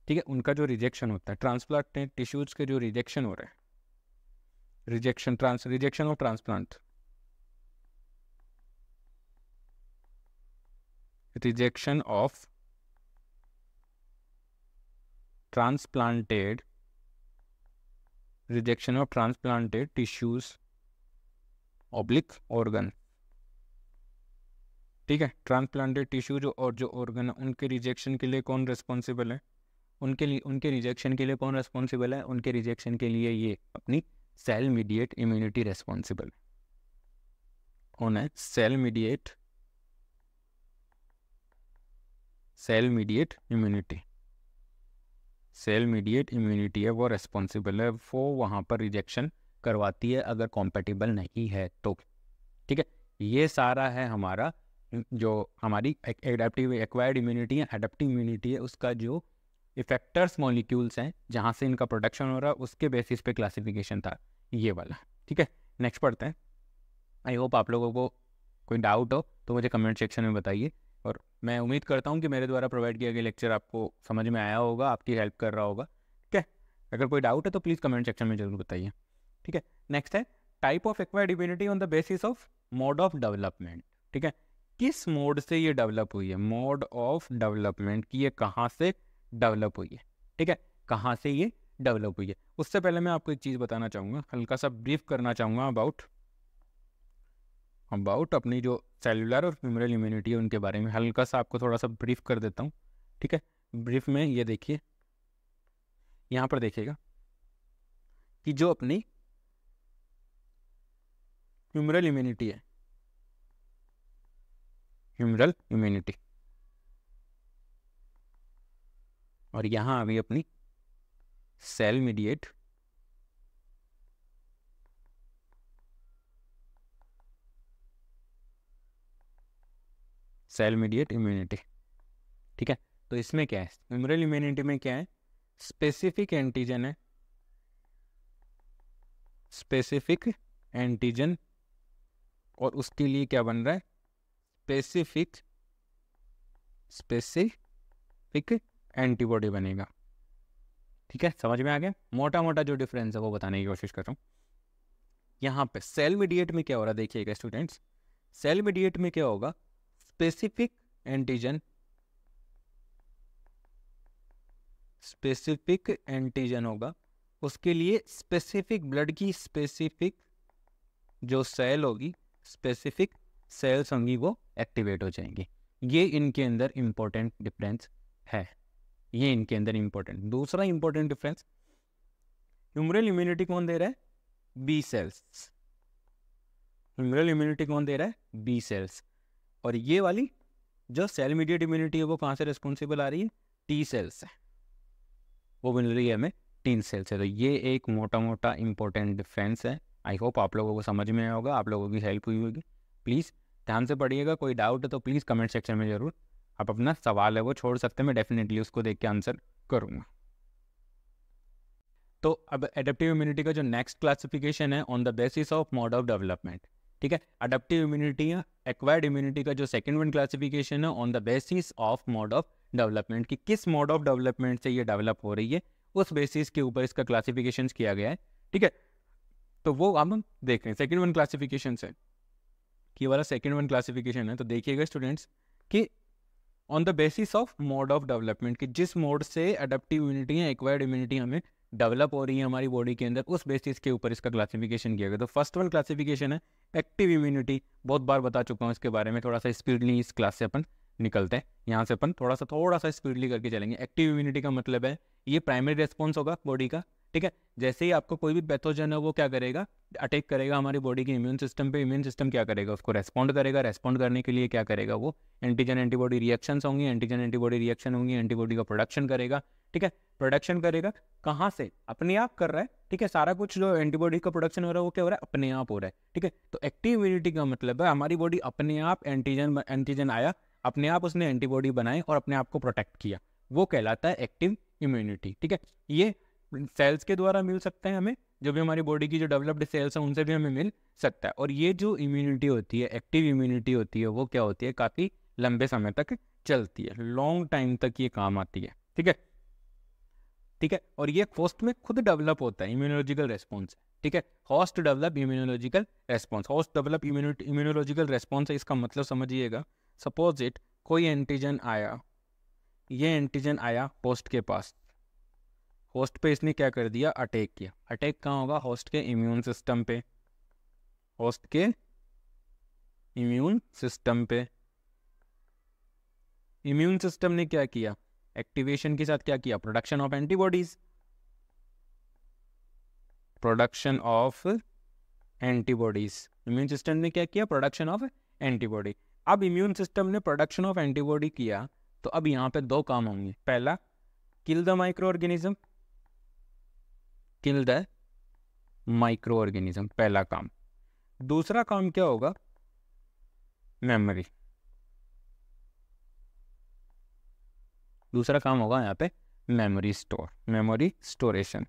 ठीक है, उनका जो रिजेक्शन होता है, ट्रांसप्लांटेड टिश्यूज के जो रिजेक्शन हो रहा है, rejection of transplant, rejection of transplanted tissues oblique organ. ठीक है, ट्रांसप्लांटेड टिश्यूज और जो ऑर्गन है उनके रिजेक्शन के लिए कौन रिस्पॉन्सिबल है, उनके रिजेक्शन के लिए कौन रिस्पॉन्सिबल है, उनके रिजेक्शन के लिए ये अपनी सेल मीडिएट इम्यूनिटी रिस्पॉन्सिबल है। कौन है, सेल मीडिएट इम्यूनिटी है वो रिस्पॉन्सिबल है, वो वहाँ पर रिजेक्शन करवाती है अगर कॉम्पेटिबल नहीं है तो। ठीक है, ये सारा है हमारा जो हमारी एडेप्टिव एक्वायर्ड इम्यूनिटी है, एडेप्टिव इम्यूनिटी है, उसका जो इफेक्टर्स मॉलिक्यूल्स हैं जहाँ से इनका प्रोडक्शन हो रहा है उसके बेसिस पे क्लासिफिकेशन था ये वाला, ठीक है। नेक्स्ट पढ़ते हैं। आई होप आप लोगों को कोई डाउट हो तो मुझे कमेंट सेक्शन में बताइए, और मैं उम्मीद करता हूँ कि मेरे द्वारा प्रोवाइड किया गया लेक्चर आपको समझ में आया होगा, आपकी हेल्प कर रहा होगा, ठीक है। अगर कोई डाउट है तो प्लीज़ कमेंट सेक्शन में जरूर बताइए, ठीक है। नेक्स्ट है type of acquired immunity on the basis of mode of development, ठीक है। किस मोड से ये डेवलप हुई है, मोड ऑफ डेवलपमेंट की ये कहाँ से डेवलप हुई है, ठीक है, कहाँ से ये डेवलप हुई है। उससे पहले मैं आपको एक चीज़ बताना चाहूँगा, हल्का सा ब्रीफ करना चाहूँगा अबाउट अपनी जो सेलुलर और ह्यूमरल इम्यूनिटी है उनके बारे में हल्का सा आपको थोड़ा सा ब्रीफ कर देता हूँ, ठीक है। ब्रीफ में ये देखिए, यहाँ पर देखिएगा कि जो अपनी ह्यूमरल इम्यूनिटी है, ह्यूमरल इम्यूनिटी, और यहाँ अभी अपनी सेल मीडिएट इम्यूनिटी, ठीक है। तो इसमें क्या है, ह्यूमरल इम्यूनिटी में क्या है, स्पेसिफिक एंटीजन है, स्पेसिफिक एंटीजन, और उसके लिए क्या बन रहा है, स्पेसिफिक एंटीबॉडी बनेगा, ठीक है। समझ में आ गया, मोटा मोटा जो डिफरेंस है वो बताने की कोशिश कर रहा हूँ। यहाँ पे सेल मीडिएट में क्या हो रहा है देखिएगा स्टूडेंट्स, सेल मीडिएट में क्या होगा, स्पेसिफिक एंटीजन होगा, उसके लिए स्पेसिफिक ब्लड की स्पेसिफिक जो सेल होगी, स्पेसिफिक सेल्स होंगी वो एक्टिवेट हो जाएंगी। ये इनके अंदर इंपॉर्टेंट डिफरेंस है, ये इनके अंदर इंपॉर्टेंट। दूसरा इंपॉर्टेंट डिफरेंस, ह्यूमरल इम्यूनिटी कौन दे रहा है, बी सेल्स, ह्यूमरल इम्यूनिटी कौन दे रहा है, बी सेल्स, और ये वाली जो सेल मीडिएट इम्यूनिटी है वो कहाँ से रिस्पॉन्सिबल आ रही है, टी सेल्स है, वो मिल रही है हमें टी सेल से। तो ये एक मोटा मोटा इंपॉर्टेंट डिफरेंस है। आई होप आप लोगों को समझ में आया होगा, आप लोगों की हेल्प हुई होगी। प्लीज़ ध्यान से पढ़िएगा, कोई डाउट है तो प्लीज़ कमेंट सेक्शन में ज़रूर आप अपना सवाल है वो छोड़ सकते हैं, मैं डेफिनेटली उसको देख के आंसर करूँगा। तो अब एडेप्टिव इम्यूनिटी का जो नेक्स्ट क्लासिफिकेशन है on the basis of mode of development, ठीक है। अडेप्टिव इम्यूनिटी या एक्वायर्ड इम्यूनिटी का जो सेकंड वन क्लासिफिकेशन है on the basis of mode of development, कि किस मोड ऑफ डेवलपमेंट से ये डेवलप हो रही है, उस बेसिस के ऊपर इसका क्लासिफिकेशन किया गया है, ठीक है। तो वो अब हम देख रहे हैं सेकंड वन क्लासिफिकेशन से, कि वाला सेकंड वन क्लासिफिकेशन है। तो देखिएगा स्टूडेंट्स कि on the basis of mode of development, कि जिस मोड से अडेप्टिव इम्यूनिटी या एक्वायर्ड इम्यूनिटी हमें डेवलप हो रही है हमारी बॉडी के अंदर, उस बेसिस के ऊपर इसका क्लासिफिकेशन किया गया। तो फर्स्ट वन क्लासिफिकेशन है एक्टिव इम्यूनिटी, बहुत बार बता चुका हूँ इसके बारे में, थोड़ा सा स्पीडली इस क्लास से अपन निकलते हैं, यहाँ से अपन थोड़ा सा स्पीडली करके चलेंगे। एक्टिव इम्यूनिटी का मतलब है ये प्राइमरी रेस्पॉन्स होगा बॉडी का, ठीक है। जैसे ही आपको कोई भी पैथोजन है वो क्या करेगा, अटैक करेगा हमारी बॉडी के इम्यून सिस्टम पे, इम्यून सिस्टम क्या करेगा, उसको रेस्पॉन्ड करेगा, रेस्पॉन्ड करने के लिए क्या करेगा, वो एंटीजन एंटीबॉडी रिएक्शंस होंगी, एंटीजन एंटीबॉडी रिएक्शन होंगी, एंटीबॉडी का प्रोडक्शन करेगा, ठीक है। प्रोडक्शन करेगा कहाँ से, अपने आप कर रहा है, ठीक है। सारा कुछ जो एंटीबॉडी का प्रोडक्शन हो रहा है वो क्या हो रहा है, अपने आप हो रहा है, ठीक है। तो एक्टिव इम्यूनिटी का मतलब है हमारी बॉडी अपने आप एंटीजन आया, अपने आप उसने एंटीबॉडी बनाए और अपने आप को प्रोटेक्ट किया, वो कहलाता है एक्टिव इम्यूनिटी, ठीक है। ये सेल्स के द्वारा मिल सकते हैं हमें, जो भी हमारी बॉडी की जो डेवलप्ड सेल्स हैं उनसे भी हमें मिल सकता है। और ये जो इम्यूनिटी होती है, एक्टिव इम्यूनिटी होती है, वो क्या होती है, काफ़ी लंबे समय तक चलती है, लॉन्ग टाइम तक ये काम आती है, ठीक है, ठीक है। और ये होस्ट में खुद डेवलप होता है, इम्यूनोलॉजिकल रेस्पॉन्स, ठीक है। Host develop immunological response, host develop immunological response है, इसका मतलब समझिएगा, सपोज इट कोई एंटीजन आया, ये एंटीजन आया होस्ट के पास, होस्ट पे इसने क्या कर दिया, अटैक किया। अटैक कहाँ होगा, होस्ट के इम्यून सिस्टम पे, होस्ट के इम्यून सिस्टम पे। इम्यून सिस्टम ने क्या किया, एक्टिवेशन के साथ क्या किया, production of antibodies, production of antibodies. Immune system ने क्या किया, प्रोडक्शन ऑफ एंटीबॉडी। अब इम्यून सिस्टम ने प्रोडक्शन ऑफ एंटीबॉडी किया, तो अब यहाँ पे दो काम होंगे, पहला kill the micro organism, kill the micro organism, पहला काम। दूसरा काम क्या होगा, मेमोरी, दूसरा काम होगा यहाँ पे memory store, memory स्टोरेशन,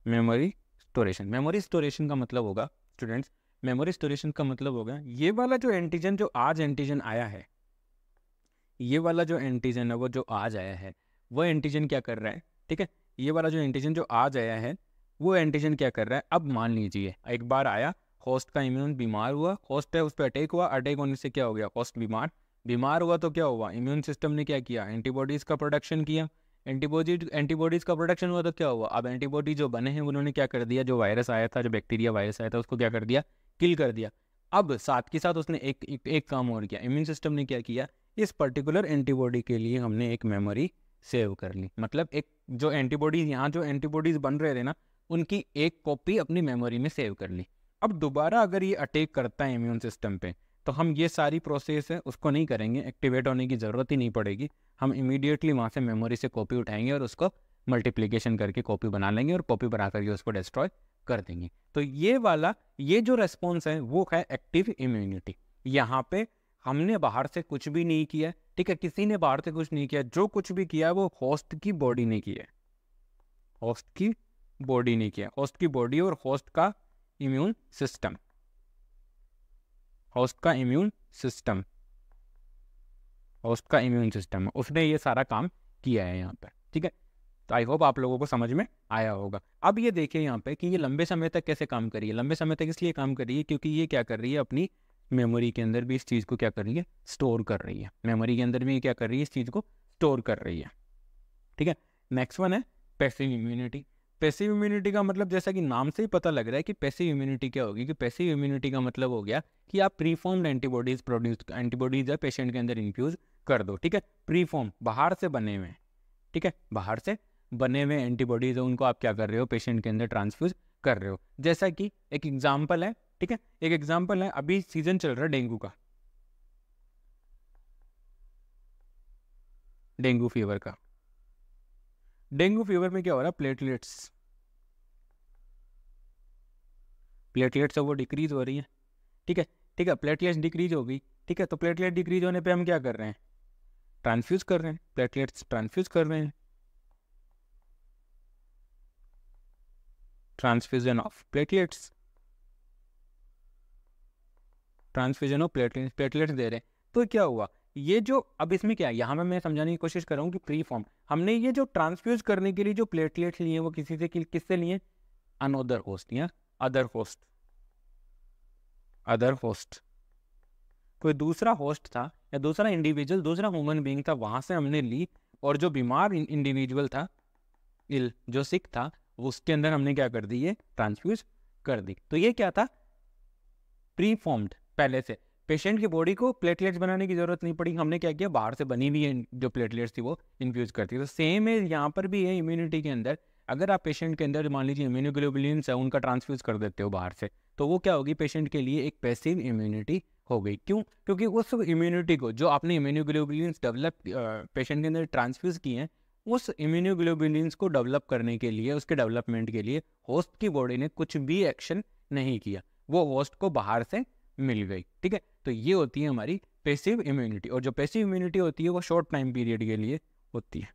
memory स्टोरेशन। Memory स्टोरेशन का मतलब होगा स्टूडेंट्स, मेमोरी स्टोरेशन का मतलब होगा ये वाला जो एंटीजन जो आज एंटीजन आया है, ये वाला जो एंटीजन है वो जो आज आया है, वो एंटीजन क्या कर रहा है, ठीक है, ये वाला जो एंटीजन जो आज आया है वो एंटीजन क्या कर रहा है। अब मान लीजिए एक बार आया, होस्ट का इम्यून बीमार हुआ, होस्ट है उस पर अटैक हुआ, अटैक होने से क्या हो गया, होस्ट बीमार हुआ तो क्या हुआ, इम्यून सिस्टम ने क्या किया, एंटीबॉडीज़ का प्रोडक्शन किया, एंटीबॉडीज़ का प्रोडक्शन हुआ तो क्या हुआ, अब एंटीबॉडी जो बने हैं उन्होंने क्या कर दिया, जो वायरस आया था, जो बैक्टीरिया वायरस आया था उसको क्या कर दिया, किल कर दिया। अब साथ के साथ उसने एक काम और किया, इम्यून सिस्टम ने क्या किया, इस पर्टिकुलर एंटीबॉडी के लिए हमने एक मेमोरी सेव कर ली। मतलब एक जो एंटीबॉडीज़ यहाँ जो एंटीबॉडीज़ बन रहे थे ना, उनकी एक कॉपी अपनी मेमोरी में सेव कर ली। अब दोबारा अगर ये अटैक करता है इम्यून सिस्टम पे, तो हम ये सारी प्रोसेस है उसको नहीं करेंगे, एक्टिवेट होने की ज़रूरत ही नहीं पड़ेगी, हम इमीडिएटली वहाँ से मेमोरी से कॉपी उठाएंगे और उसको मल्टीप्लिकेशन करके कॉपी बना लेंगे और कॉपी बना करके उसको डिस्ट्रॉय कर देंगे। तो ये जो रेस्पॉन्स है वो है एक्टिव इम्यूनिटी। यहाँ पे हमने बाहर से कुछ भी नहीं किया, ठीक है, किसी ने बाहर से कुछ नहीं किया, जो कुछ भी किया वो होस्ट की बॉडी ने किया, होस्ट की बॉडी ने किया, होस्ट की बॉडी और होस्ट का इम्यून सिस्टम, होस्ट का इम्यून सिस्टम, होस्ट का इम्यून सिस्टम उसने ये सारा काम किया है यहाँ पर, ठीक है। तो आई होप आप लोगों को समझ में आया होगा। अब ये देखिए यहाँ पे कि ये लंबे समय तक कैसे काम करी है, लंबे समय तक इसलिए काम कर रही है क्योंकि ये क्या कर रही है, अपनी मेमोरी के अंदर भी इस चीज़ को क्या कर रही है, स्टोर कर रही है, मेमोरी के अंदर भी क्या कर रही है, इस चीज़ को स्टोर कर रही है, ठीक है। नेक्स्ट वन है पैसिव इम्यूनिटी। पैसिव इम्यूनिटी का मतलब जैसा कि नाम से ही पता लग रहा है कि पैसिव इम्यूनिटी क्या होगी, कि पैसिव इम्यूनिटी का मतलब हो गया कि आप प्रीफॉर्म्ड एंटीबॉडीज एंटीबॉडीज है पेशेंट के अंदर इन्फ्यूज कर दो, ठीक है, प्रीफॉर्म बाहर से बने हुए, ठीक है, बाहर से बने हुए एंटीबॉडीज है उनको आप क्या कर रहे हो, पेशेंट के अंदर ट्रांसफ्यूज कर रहे हो। जैसा कि एक एग्जाम्पल है, ठीक है, एक एग्जाम्पल है, अभी सीजन चल रहा है डेंगू का, डेंगू फीवर का। डेंगू फीवर में क्या हो रहा है, प्लेटलेट्स है वो डिक्रीज हो रही है, ठीक है, ठीक है, प्लेटलेट्स डिक्रीज हो गई, ठीक है, तो प्लेटलेट डिक्रीज होने पे हम क्या कर रहे हैं, ट्रांसफ्यूज कर रहे हैं, प्लेटलेट्स ट्रांसफ्यूज कर रहे हैं, transfusion of platelets, transfusion of platelets दे रहे हैं। तो क्या हुआ, ये जो अब इसमें क्या है, यहाँ पे मैं समझाने की कोशिश कर रहा हूँ कि प्री फॉर्म हमने ये जो ट्रांसफ्यूज करने के लिए जो प्लेटलेट्स लिए वो किसी से किससे लिए, अनदर होस्ट या अदर होस्ट, अदर होस्ट कोई दूसरा होस्ट था या दूसरा इंडिविजुअल, दूसरा ह्यूमन बीइंग था, वहां से हमने ली, और जो बीमार इंडिविजुअल था, जो सिक था, उसके अंदर हमने क्या कर दी, ये ट्रांसफ्यूज कर दी। तो ये क्या था, प्री फॉर्म्ड, पहले से पेशेंट की बॉडी को प्लेटलेट्स बनाने की जरूरत नहीं पड़ी, हमने क्या किया, बाहर से बनी हुई जो प्लेटलेट्स थी वो इन्फ्यूज करती। तो सेम है यहाँ पर भी है, इम्यूनिटी के अंदर अगर आप पेशेंट के अंदर मान लीजिए इम्यूनोग्लोबुलिन्स है उनका ट्रांसफ्यूज कर देते हो बाहर से, तो वो क्या होगी, पेशेंट के लिए एक पैसिव इम्यूनिटी हो गई। क्यों, क्योंकि उस इम्यूनिटी को जो आपने इम्यूनोग्लोबुलिन्स डेवलप पेशेंट के अंदर ट्रांसफ्यूज किए हैं, उस इम्यूनोग्लोबुलिन्स को डेवलप करने के लिए, उसके डेवलपमेंट के लिए होस्ट की बॉडी ने कुछ भी एक्शन नहीं किया, वो होस्ट को बाहर से मिल गई, ठीक है। तो ये होती है हमारी पैसिव इम्यूनिटी, और जो पैसिव इम्यूनिटी होती है वो शॉर्ट टाइम पीरियड के लिए होती है,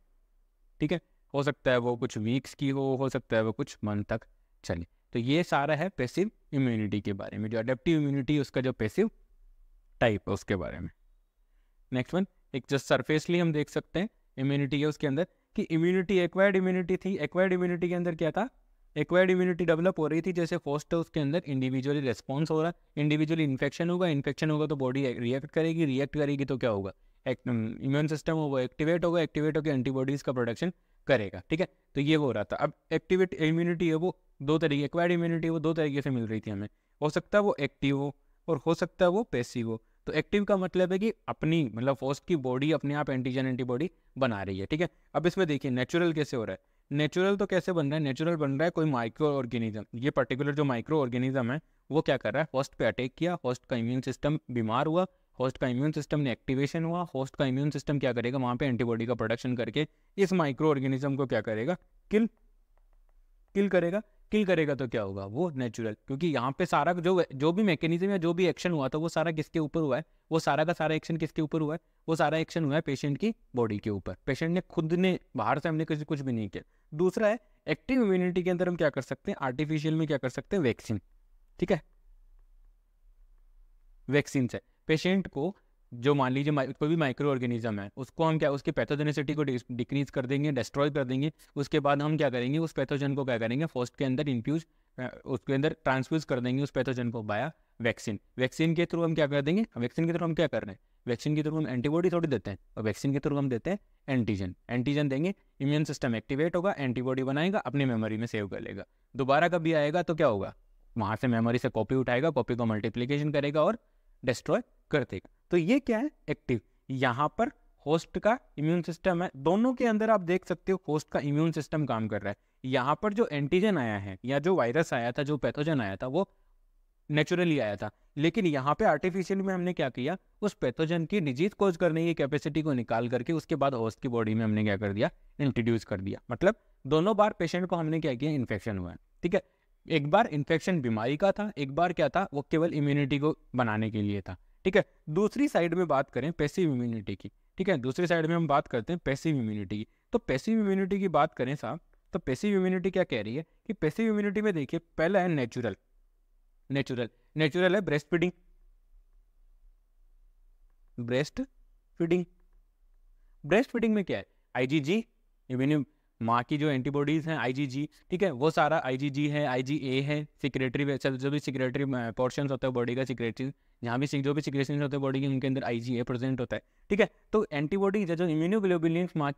ठीक है, हो सकता है वो कुछ वीक्स की हो सकता है वो कुछ मंथ तक चले। तो ये सारा है पैसिव इम्यूनिटी के बारे में। जो अडेप्टिव इम्यूनिटी उसका जो पैसिव टाइप है उसके बारे में। नेक्स्ट वन, एक जस्ट सरफेसली हम देख सकते हैं इम्यूनिटी है उसके अंदर कि इम्यूनिटी एक्वायर्ड इम्यूनिटी थी। एक्वायर्ड इम्यूनिटी के अंदर क्या था, एक्वायर्ड इम्यूनिटी डेवलप हो रही थी, जैसे फर्स्ट है उसके अंदर इंडिविजुअली रिस्पॉन्स हो रहा है, इंडिविजुअली इन्फेक्शन होगा, इन्फेक्शन होगा तो बॉडी रिएक्ट करेगी, रिएक्ट करेगी तो क्या होगा, इम्यून सिस्टम वो एक्टिवेट होगा, एक्टिवेट होकर एंटीबॉडीज़ का प्रोडक्शन करेगा, ठीक है। तो ये हो रहा था। अब एक्टिवेट इम्यूनिटी है वो दो तरीके, एक्वायर्ड इम्यूनिटी वो दो तरीके से मिल रही थी हमें, हो सकता है वो एक्टिव हो और हो सकता है वो पैसिव हो। तो एक्टिव का मतलब है कि अपनी मतलब होस्ट की बॉडी अपने आप एंटीजन एंटीबॉडी बना रही है, ठीक है। अब इसमें देखिए नेचुरल कैसे हो रहा है, नेचुरल तो कैसे बन रहा है, नेचुरल बन रहा है कोई माइक्रो ऑर्गेनिज्म, ये पर्टिकुलर जो माइक्रो ऑर्गेनिज्म है वो क्या कर रहा है, होस्ट पे अटैक किया, होस्ट का इम्यून सिस्टम बीमार हुआ, होस्ट का इम्यून सिस्टम ने एक्टिवेशन हुआ, होस्ट का इम्यून सिस्टम क्या करेगा, वहाँ पे एंटीबॉडी का प्रोडक्शन करके इस माइक्रो ऑर्गेनिज्म को क्या करेगा, किल करेगा। किल करेगा तो क्या होगा, वो नेचुरल, क्योंकि यहाँ पे सारा जो भी मैकेनिज्म या जो भी एक्शन हुआ था वो सारा किसके ऊपर हुआ है, वो सारा का सारा एक्शन किसके ऊपर हुआ है, वो सारा एक्शन हुआ है पेशेंट की बॉडी के ऊपर। पेशेंट ने खुद ने, बाहर से हमने कुछ भी नहीं किया। दूसरा है एक्टिव इम्यूनिटी के अंदर हम क्या कर सकते हैं, आर्टिफिशियल में क्या कर सकते हैं, वैक्सीन। ठीक है, वैक्सीन से पेशेंट को, जो मान लीजिए कोई भी माइक्रो ऑर्गेनिज्म है, उसको हम क्या, उसकी पैथोजेनिसिटी को डिक्रीज कर देंगे, डिस्ट्रॉय कर देंगे। उसके बाद हम क्या करेंगे, उस पैथोजन को क्या करेंगे, फर्स्ट के अंदर इन्फ्यूज, उसके अंदर ट्रांसफ्यूज कर देंगे उस पैथोजन को बाया वैक्सीन। वैक्सीन के थ्रू हम क्या कर देंगे, वैक्सीन के थ्रू हम क्या कर रहे हैं, वैक्सीन के थ्रू हम एंटीबॉडी थोड़ी देते हैं, और वैक्सीन के थ्रू हम देते हैं एंटीजन। एंटीजन देंगे, इम्यून सिस्टम एक्टिवेट होगा, एंटीबॉडी बनाएगा, अपनी मेमोरी में सेव कर लेगा। दोबारा कभी आएगा तो क्या होगा, वहाँ से मेमोरी से कॉपी उठाएगा, कॉपी को मल्टीप्लीकेशन करेगा और डिस्ट्रॉय कर देगा। तो ये क्या है, एक्टिव। यहाँ पर होस्ट का इम्यून सिस्टम है, दोनों के अंदर आप देख सकते हो होस्ट का इम्यून सिस्टम काम कर रहा है। यहाँ पर जो एंटीजन आया है या जो वायरस आया था, जो पैथोजन आया था, वो नेचुरली आया था। लेकिन यहाँ पे आर्टिफिशियल में हमने क्या किया, उस पैथोजन की डिजीज कोज करने की कैपेसिटी को निकाल करके उसके बाद होस्ट की बॉडी में हमने क्या कर दिया, इंट्रोड्यूस कर दिया। मतलब दोनों बार पेशेंट को हमने क्या किया, इन्फेक्शन हुआ है। ठीक है, एक बार इन्फेक्शन बीमारी का था, एक बार क्या था, वो केवल इम्यूनिटी को बनाने के लिए था। ठीक है, दूसरी साइड में बात करें पैसिव इम्यूनिटी की। ठीक है, दूसरी साइड में हम बात करते हैं पैसिव इम्यूनिटी की। तो पैसिव इम्यूनिटी की बात करें साहब, तो पैसिव इम्यूनिटी क्या कह रही है कि पैसिव इम्यूनिटी में देखिए, पहला है नेचुरल। नेचुरल है breast feeding, breast feeding. Breast feeding में क्या है, आईजीजी, इम्यून, माँ की जो एंटीबॉडीज हैं आईजीजी, ठीक है, वो सारा आईजीजी है, आईजीए है, सिक्रेटरी वेसल, जो भी सिक्रेटरी पोर्शंस होता है बॉडी का, सिक्रेटरी, जहाँ भी जो भी सिक्रेशन होते हैं बॉडी के, उनके अंदर आईजीए प्रेजेंट होता है। ठीक है, तो एंटीबॉडीज जो इम्यूनोग्लोबुलिन्स माँ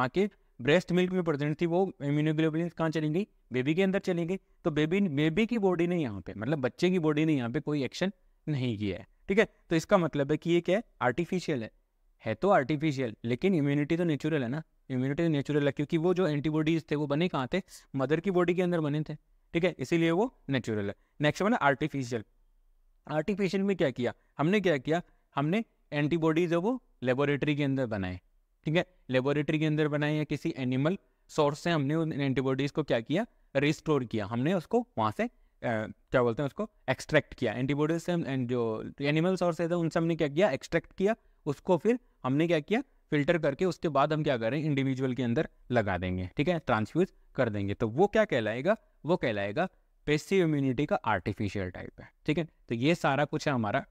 के ब्रेस्ट मिल्क में प्रेजेंट थी, वो इम्यूनोग्लोबुलिन्स कहाँ चली गई, बेबी के अंदर चली गई। तो बेबी की बॉडी ने यहाँ पे, मतलब बच्चे की बॉडी ने यहाँ पे कोई एक्शन नहीं किया है। ठीक है, तो इसका मतलब है कि ये क्या है, आर्टिफिशियल है तो आर्टिफिशियल, लेकिन इम्यूनिटी तो नेचुरल है ना। इम्यूनिटी तो नेचुरल है, क्योंकि वो जो एंटीबॉडीज थे वो बने कहाँ थे, मदर की बॉडी के अंदर बने थे। ठीक है, इसीलिए वो नेचुरल है। नेक्स्ट वन है आर्टिफिशियल। आर्टिफिशियल में क्या किया हमने एंटीबॉडीज है वो लेबोरेटरी के अंदर बनाए। ठीक है, लेबोरेटरी के अंदर बनाए या किसी एनिमल सोर्स से हमने उन एंटीबॉडीज को क्या किया, रिस्टोर किया। हमने उसको वहाँ से क्या बोलते हैं उसको, एक्सट्रैक्ट किया। एंटीबॉडीज से हम जो एनिमल सोर्सेज है उनसे हमने क्या किया, एक्सट्रैक्ट किया। उसको फिर हमने क्या किया, फिल्टर करके उसके बाद हम क्या करें, इंडिविजुअल के अंदर लगा देंगे। ठीक है, ट्रांसफ्यूज कर देंगे। तो वो क्या कहलाएगा, वो कहलाएगा पैसिव इम्यूनिटी का आर्टिफिशियल टाइप है। ठीक है, तो ये सारा कुछ है हमारा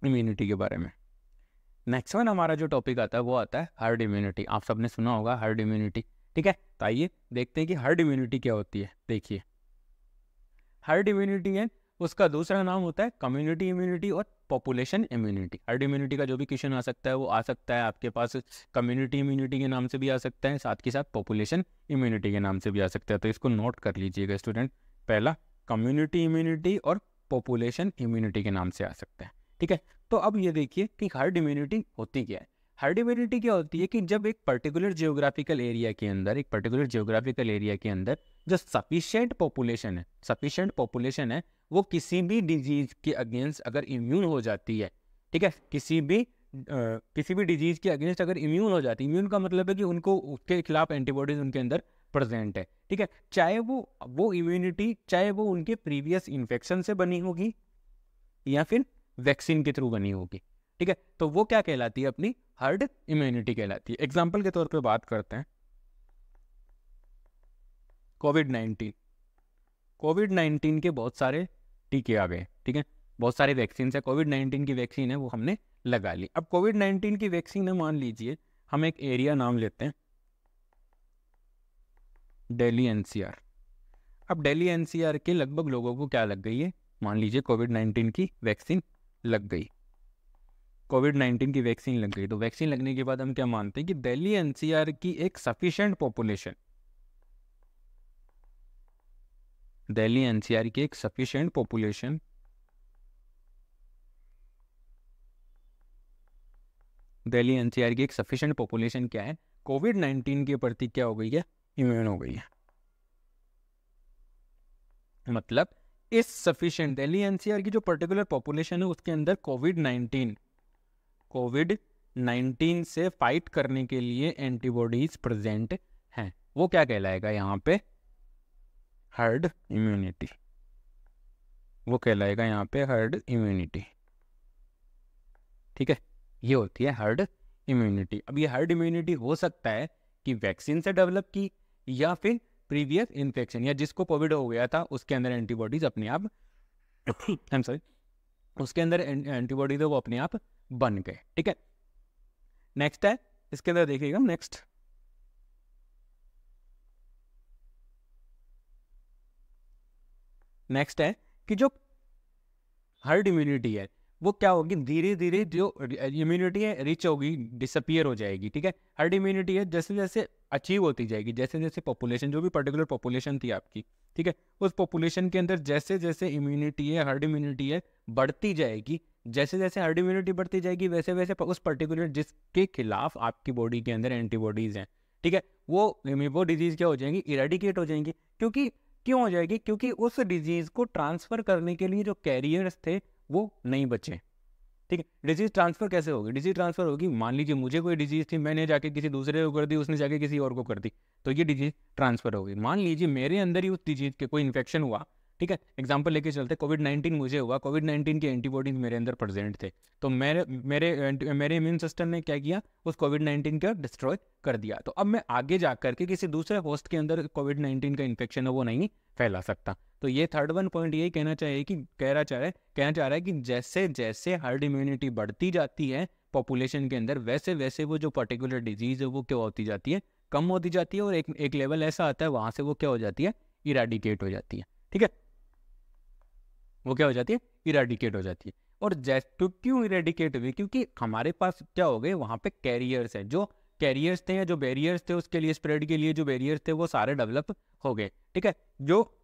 इम्यूनिटी के बारे में। नेक्स्ट वन हमारा जो टॉपिक आता है वो आता है हर्ड इम्यूनिटी। आप सबने सुना होगा हर्ड इम्यूनिटी। ठीक है, तो आइए देखते हैं कि हर्ड इम्यूनिटी क्या होती है। देखिए, हर्ड इम्यूनिटी है, उसका दूसरा नाम होता है कम्युनिटी इम्यूनिटी और पॉपुलेशन इम्यूनिटी। हर्ड इम्यूनिटी का जो भी क्वेश्चन आ सकता है वो आ सकता है आपके पास, कम्युनिटी इम्यूनिटी के नाम से भी आ सकता है, साथ के साथ पॉपुलेशन इम्यूनिटी के नाम से भी आ सकता है। तो इसको नोट कर लीजिएगा स्टूडेंट, पहला कम्युनिटी इम्यूनिटी और पॉपुलेशन इम्यूनिटी के नाम से आ सकता है। ठीक है, तो अब ये देखिए कि हर्ड इम्यूनिटी होती क्या है। हर्ड इम्यूनिटी क्या होती है कि जब एक पर्टिकुलर जियोग्राफिकल एरिया के अंदर जो सफिशिएंट पॉपुलेशन है वो किसी भी डिजीज के अगेंस्ट अगर इम्यून हो जाती है। ठीक है, किसी भी डिजीज के अगेंस्ट अगर इम्यून हो जाती है, इम्यून का मतलब है कि उनको उसके खिलाफ एंटीबॉडीज उनके अंदर प्रेजेंट है। ठीक है, चाहे वो इम्यूनिटी चाहे वो उनके प्रीवियस इन्फेक्शन से बनी होगी या फिर वैक्सीन के थ्रू बनी होगी। ठीक है, तो वो क्या कहलाती है, अपनी हर्ड इम्यूनिटी कहलाती है। एग्जाम्पल के तौर पे बात करते हैं कोविड-19 के बहुत सारे टीके आ गए। ठीक है, बहुत सारे वैक्सीन है, कोविड-19 की वैक्सीन है वो हमने लगा ली। अब कोविड-19 की वैक्सीन है, मान लीजिए हम एक एरिया नाम लेते हैं दिल्ली एनसीआर। अब दिल्ली एनसीआर के लगभग लोगों को क्या लग गई है, मान लीजिए कोविड-19 की वैक्सीन लग गई। कोविड-19 की वैक्सीन लग गई, तो वैक्सीन लगने के बाद हम क्या मानते हैं कि दिल्ली एनसीआर की एक सफिशिएंट पॉपुलेशन, दिल्ली एनसीआर की एक सफिशिएंट पॉपुलेशन क्या है, कोविड-19 के प्रति क्या हो गई है, इम्यून हो गई है। मतलब इस सफिशिएंट दिल्ली एनसीआर की जो पर्टिकुलर पॉपुलेशन है उसके अंदर कोविड-19 से फाइट करने के लिए एंटीबॉडीज प्रेजेंट हैं। वो क्या कहलाएगा यहाँ पे, हर्ड इम्यूनिटी, वो कहलाएगा यहाँ पे हर्ड इम्यूनिटी। ठीक है, ये होती है हर्ड इम्यूनिटी। अब ये हर्ड इम्यूनिटी हो सकता है कि वैक्सीन से डेवलप की, या फिर प्रीवियस इन्फेक्शन, या जिसको कोविड हो गया था उसके अंदर एंटीबॉडीज अपने आप आई एम सॉरी उसके अंदर एंटीबॉडीज वो अपने आप बन गए। ठीक है, नेक्स्ट है इसके अंदर देखिएगा, नेक्स्ट है कि जो हर्ड इम्यूनिटी है वो क्या होगी, धीरे धीरे जो इम्यूनिटी है रिच होगी, डिसअपियर हो जाएगी। ठीक है, हर्ड इम्यूनिटी है जैसे जैसे अचीव होती जाएगी, जैसे जैसे पॉपुलेशन, जो भी पर्टिकुलर पॉपुलेशन थी आपकी, ठीक है, उस पॉपुलेशन के अंदर जैसे जैसे इम्यूनिटी है, हर्ड इम्यूनिटी है, बढ़ती जाएगी। जैसे जैसे हर्ड इम्यूनिटी बढ़ती जाएगी वैसे वैसे उस पर्टिकुलर जिसके खिलाफ आपकी बॉडी के अंदर एंटीबॉडीज हैं, ठीक है, वो डिजीज क्या हो जाएंगी, इरेडिकेट हो जाएंगी। क्यों हो जाएगी? क्योंकि उस डिजीज को ट्रांसफर करने के लिए जो कैरियर्स थे वो नहीं बचे। ठीक है, डिजीज ट्रांसफर कैसे होगी? डिजीज ट्रांसफर होगी, मान लीजिए मुझे कोई डिजीज थी, मैंने जाके किसी दूसरे को कर दी, उसने जाके किसी और को कर दी, तो ये डिजीज ट्रांसफर होगी। मान लीजिए मेरे अंदर ही उस डिजीज के कोई इन्फेक्शन हुआ, ठीक है, एग्जाम्पल लेके चलते, कोविड-19 मुझे हुआ, कोविड-19 के एंटीबॉडीज मेरे अंदर प्रेजेंट थे, तो मेरे इम्यून सिस्टम ने क्या किया, उस कोविड-19 का डिस्ट्रॉय कर दिया। तो अब मैं आगे जा करके किसी दूसरे होस्ट के अंदर कोविड-19 का इन्फेक्शन है वो नहीं फैला सकता। तो ये थर्ड वन पॉइंट यही कहना चाह रहा है कि जैसे जैसे हर्ड इम्यूनिटी बढ़ती जाती है पॉपुलेशन के अंदर, वैसे वैसे वो जो पर्टिकुलर डिजीज है वो क्या होती जाती है, कम होती जाती है, और एक लेवल ऐसा आता है वहां से वो क्या हो जाती है, इराडिकेट हो जाती है। ठीक है, वो क्या हो जाती है, इराडिकेट हो जाती है। और तो क्यों इरेडिकेट हुई? क्योंकि हमारे पास क्या हो गए, वहां पे कैरियर्स है, जो कैरियर्स थे या जो बैरियर्स थे उसके लिए, स्प्रेड के लिए जो बैरियर्स थे वो सारे डेवलप हो गए। ठीक है, जो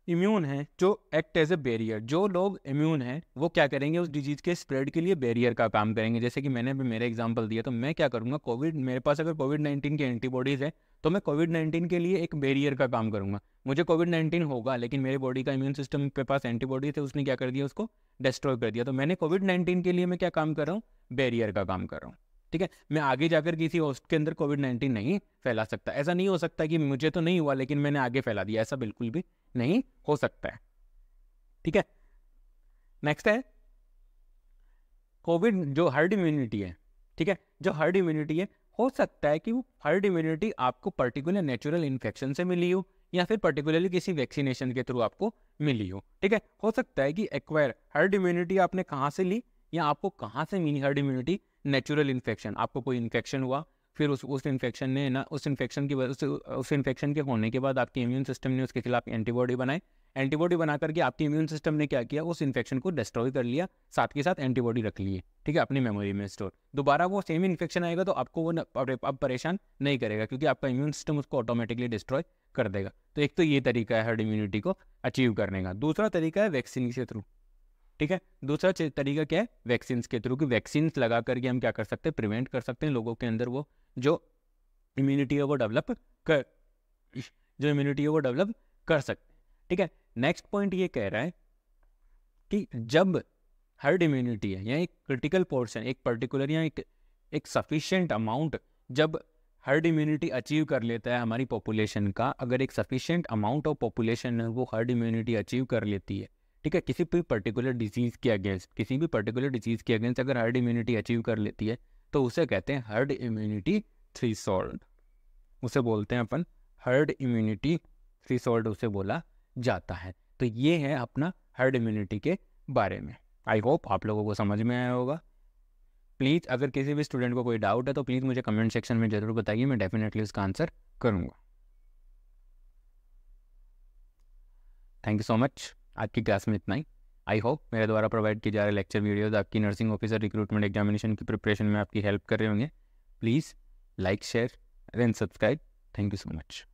इम्यून है, जो एक्ट एज ए बैरियर, जो लोग इम्यून हैं वो क्या करेंगे, उस डिजीज के स्प्रेड के लिए बैरियर का काम करेंगे। जैसे कि मैंने भी मेरा एग्जांपल दिया, तो मैं क्या करूंगा, मेरे पास अगर कोविड-19 की एंटीबॉडीज है तो मैं कोविड-19 के लिए एक बैरियर का काम करूंगा। मुझे कोविड-19 होगा लेकिन मेरे बॉडी का इम्यून सिस्टम के पास एंटीबॉडी थे, उसने क्या कर दिया, उसको डिस्ट्रॉय कर दिया। तो मैंने कोविड-19 के लिए मैं क्या काम कर रहा हूँ, बैरियर का काम कर रहा हूँ। ठीक है, मैं आगे जाकर किसी होस्ट के अंदर कोविड-19 नहीं फैला सकता। ऐसा नहीं हो सकता कि मुझे तो नहीं हुआ लेकिन मैंने आगे फैला दिया, ऐसा बिल्कुल भी नहीं हो सकता है। ठीक है, नेक्स्ट है कोविड, जो हर्ड इम्यूनिटी है, ठीक है, जो हर्ड इम्यूनिटी है, हो सकता है कि वो हर्ड इम्यूनिटी आपको पर्टिकुलर नेचुरल इन्फेक्शन से मिली हो, या फिर पर्टिकुलरली किसी वैक्सीनेशन के थ्रू आपको मिली हो। ठीक है, हो सकता है कि एक्वायर हर्ड इम्यूनिटी आपने कहाँ से ली, या आपको कहाँ से मिली हर्ड इम्यूनिटी, नेचुरल इन्फेक्शन, आपको कोई इन्फेक्शन हुआ, फिर उस इन्फेक्शन ने ना, उस इन्फेक्शन की वजह से, उस इन्फेक्शन के होने के बाद आपके इम्यून सिस्टम ने उसके खिलाफ एंटीबॉडी बनाए, एंटीबॉडी बना करके आपके इम्यून सिस्टम ने क्या किया, उस इन्फेक्शन को डिस्ट्रॉय कर लिया, साथ के साथ एंटीबॉडी रख लिए, ठीक है, अपनी मेमोरी में स्टोर। दोबारा वो सेम इन्फेक्शन आएगा तो आपको वो अब परेशान नहीं करेगा, क्योंकि आपका इम्यून सिस्टम उसको ऑटोमेटिकली डिस्ट्रॉय कर देगा। तो एक तो ये तरीका है हर्ड इम्यूनिटी को अचीव करने का। दूसरा तरीका है वैक्सीन के थ्रू। ठीक है, दूसरा तरीका क्या है, वैक्सीन के थ्रू, कि वैक्सीन लगा करके हम क्या कर सकते हैं, प्रिवेंट कर सकते हैं लोगों के अंदर वो जो इम्यूनिटी है वो डेवलप कर सकते हैं। ठीक है, नेक्स्ट पॉइंट ये कह रहा है कि जब हर्ड इम्यूनिटी है, या एक क्रिटिकल पोर्शन, एक पर्टिकुलर या एक सफिशिएंट अमाउंट, जब हर्ड इम्यूनिटी अचीव कर लेता है हमारी पॉपुलेशन का, अगर एक सफिशिएंट अमाउंट ऑफ पॉपुलेशन है वो हर्ड इम्यूनिटी अचीव कर लेती है, ठीक है, किसी भी पर्टिकुलर डिजीज के अगेंस्ट अगर हर्ड इम्यूनिटी अचीव कर लेती है तो उसे कहते हैं हर्ड इम्यूनिटी थ्रेशोल्ड, उसे बोलते हैं अपन हर्ड इम्यूनिटी थ्रेशोल्ड, उसे बोला जाता है। तो ये है अपना हर्ड इम्यूनिटी के बारे में। आई होप आप लोगों को समझ में आया होगा। प्लीज़ अगर किसी भी स्टूडेंट को कोई डाउट है तो प्लीज़ मुझे कमेंट सेक्शन में ज़रूर बताइए, मैं डेफिनेटली उसका आंसर करूँगा। थैंक यू सो मच, आज की क्लास में इतना ही। आई होप मेरे द्वारा प्रोवाइड किए जा रहे लेक्चर वीडियोज़ आपकी नर्सिंग ऑफिसर रिक्रूटमेंट एग्जामिनेशन की प्रिपरेशन में आपकी हेल्प कर रहे होंगे। Please like, share and subscribe. Thank you so much.